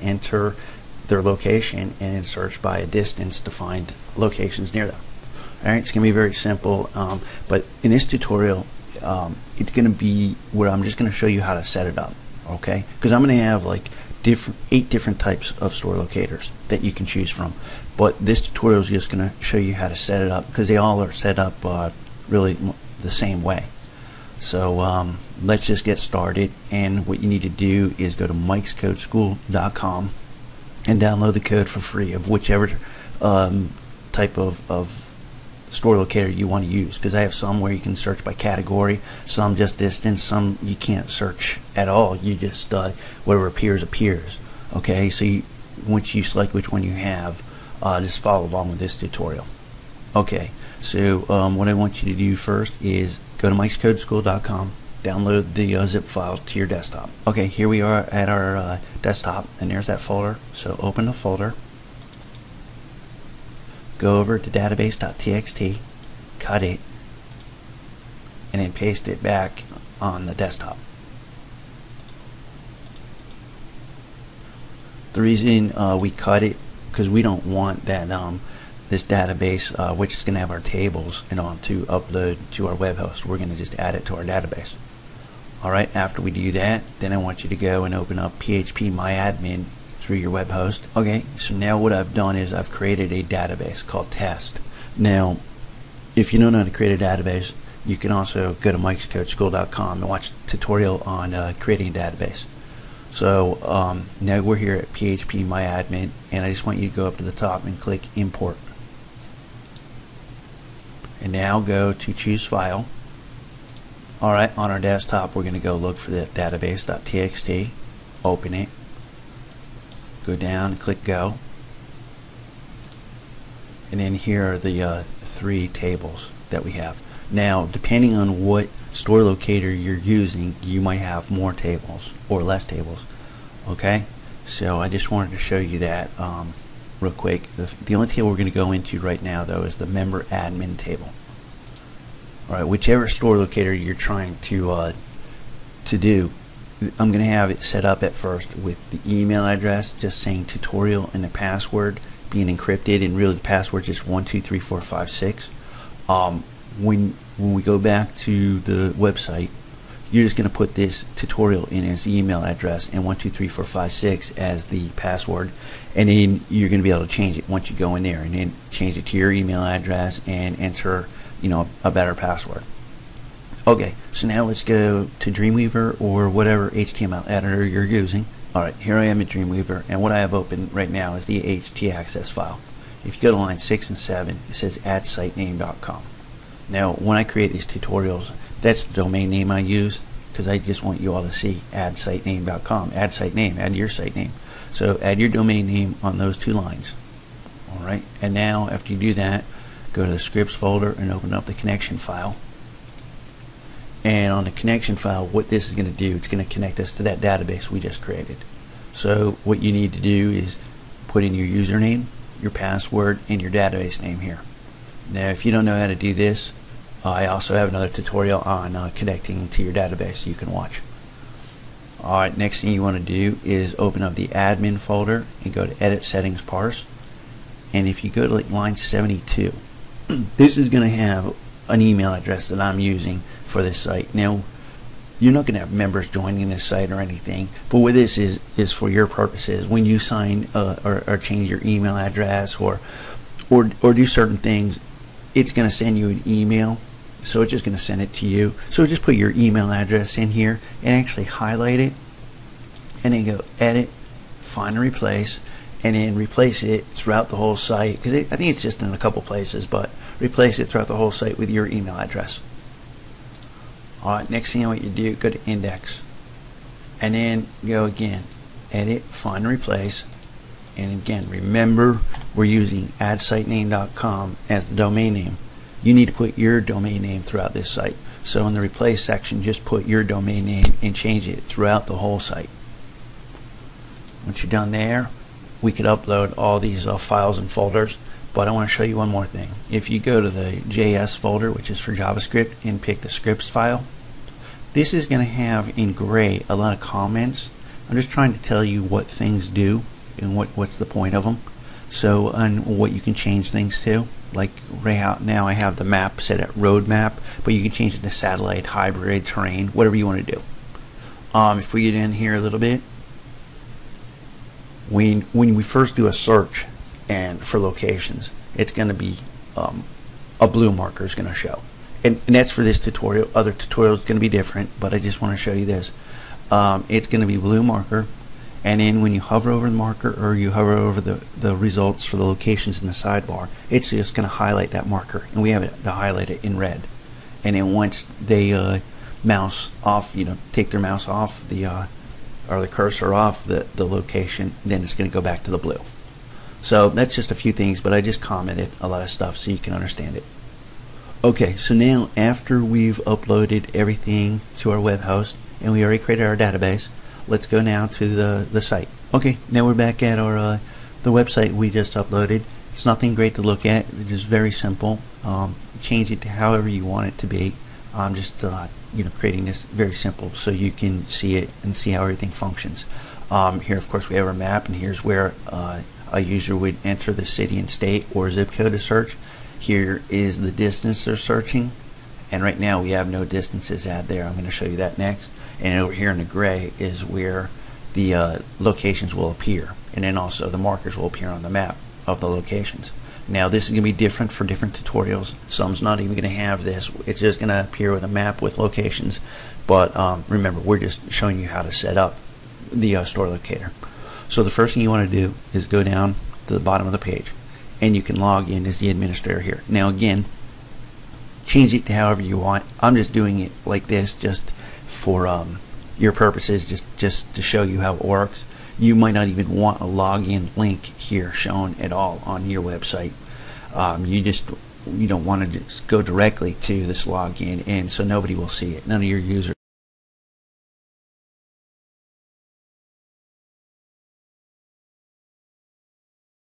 enter their location and then search by a distance to find locations near them. Alright, it's going to be very simple, but in this tutorial it's going to be where I'm just going to show you how to set it up, okay? Because I'm going to have like 8 different types of store locators that you can choose from, but this tutorial is just going to show you how to set it up because they all are set up really the same way. So let's just get started, and what you need to do is go to mikescodeschool.com and download the code for free of whichever type of store locator you want to use, because I have some where you can search by category, some just distance, some you can't search at all. You just whatever appears. Okay, so once you select which one you have, just follow along with this tutorial. Okay, so what I want you to do first is go to mikescodeschool.com, download the zip file to your desktop. Okay, here we are at our desktop, and there's that folder. So open the folder, go over to database.txt, cut it, and then paste it back on the desktop. The reason we cut it because we don't want that this database, which is going to have our tables and on to upload to our web host. We're going to just add it to our database. Alright, after we do that, then I want you to go and open up phpMyAdmin through your web host. Okay, so now what I've done is I've created a database called test. Now, if you don't know how to create a database, you can also go to mikescodeschool.com and watch a tutorial on creating a database. So now we're here at phpMyAdmin, and I just want you to go up to the top and click import. And now go to choose file. Alright, on our desktop we're going to go look for the database.txt, open it, go down and click go, and then here are the 3 tables that we have. Now depending on what store locator you're using, you might have more tables or less tables. Okay, so I just wanted to show you that real quick. The only table we're going to go into right now though is the member admin table. Alright, whichever store locator you're trying to do, I'm going to have it set up at first with the email address just saying tutorial and the password being encrypted, and really the password is just 123456. When we go back to the website, you're just going to put this tutorial in as the email address and 123456 as the password, and then you're going to be able to change it once you go in there, and then change it to your email address and enter, you know, a better password. Okay, so now let's go to Dreamweaver or whatever HTML editor you're using. Alright, here I am at Dreamweaver, and what I have open right now is the htaccess file. If you go to line 6 and 7, it says add-site-name.com. Now when I create these tutorials, that's the domain name I use, because I just want you all to see add-site-name.com. Add site name, add your site name. So add your domain name on those 2 lines. Alright, and now after you do that, go to the scripts folder and open up the connection file. And on the connection file, what this is going to do, it's going to connect us to that database we just created. So what you need to do is put in your username, your password, and your database name here. Now if you don't know how to do this, I also have another tutorial on connecting to your database you can watch. Alright, next thing you want to do is open up the admin folder and go to edit settings parse. And if you go to like line 72, this is going to have an email address that I'm using for this site. Now you're not going to have members joining this site or anything, but what this is for your purposes. When you sign or change your email address or do certain things, it's going to send you an email, so it's just going to send it to you. So just put your email address in here and actually highlight it, and then go edit, find and replace, and then replace it throughout the whole site, because I think it's just in a couple places, but replace it throughout the whole site with your email address. Alright, next thing what you do, go to index, and then go again, edit, find and replace, and again remember we're using add-site-name.com as the domain name. You need to put your domain name throughout this site. So in the replace section, just put your domain name and change it throughout the whole site. Once you're done there, we could upload all these files and folders, but I want to show you one more thing. If you go to the JS folder, which is for JavaScript, and pick the scripts file, this is going to have in gray a lot of comments. I'm just trying to tell you what things do and what's the point of them. So, and what you can change things to, like right now I have the map set at road map, but you can change it to satellite, hybrid, terrain, whatever you want to do. If we get in here a little bit, when we first do a search and for locations, it's going to be a blue marker is going to show, and that's for this tutorial. Other tutorials going to be different, but I just want to show you this. It's going to be blue marker, and then when you hover over the marker or you hover over the results for the locations in the sidebar, it's just going to highlight that marker, and we have it to highlight it in red. And then once they mouse off, take their mouse off or the cursor off the location, then it's going to go back to the blue. So that's just a few things, but I just commented a lot of stuff so you can understand it. Okay, so now after we've uploaded everything to our web host and we already created our database, let's go now to the site. Okay, now we're back at our the website we just uploaded. It's nothing great to look at. It's just very simple. Change it to however you want it to be. I'm just creating this very simple so you can see it and see how everything functions. Here, of course, we have our map, and here's where a user would enter the city and state or zip code to search. Here is the distance they're searching, and right now we have no distances add there. I'm going to show you that next. And over here in the gray is where the locations will appear, and then also the markers will appear on the map of the locations. Now this is going to be different for different tutorials. Some's not even going to have this. It's just going to appear with a map with locations, but remember, we're just showing you how to set up the store locator. So the first thing you want to do is go down to the bottom of the page, and you can log in as the administrator here. Now again, change it to however you want. I'm just doing it like this just for your purposes, just to show you how it works. You might not even want a login link here shown at all on your website. You don't want to just go directly to this login, and so nobody will see it. None of your users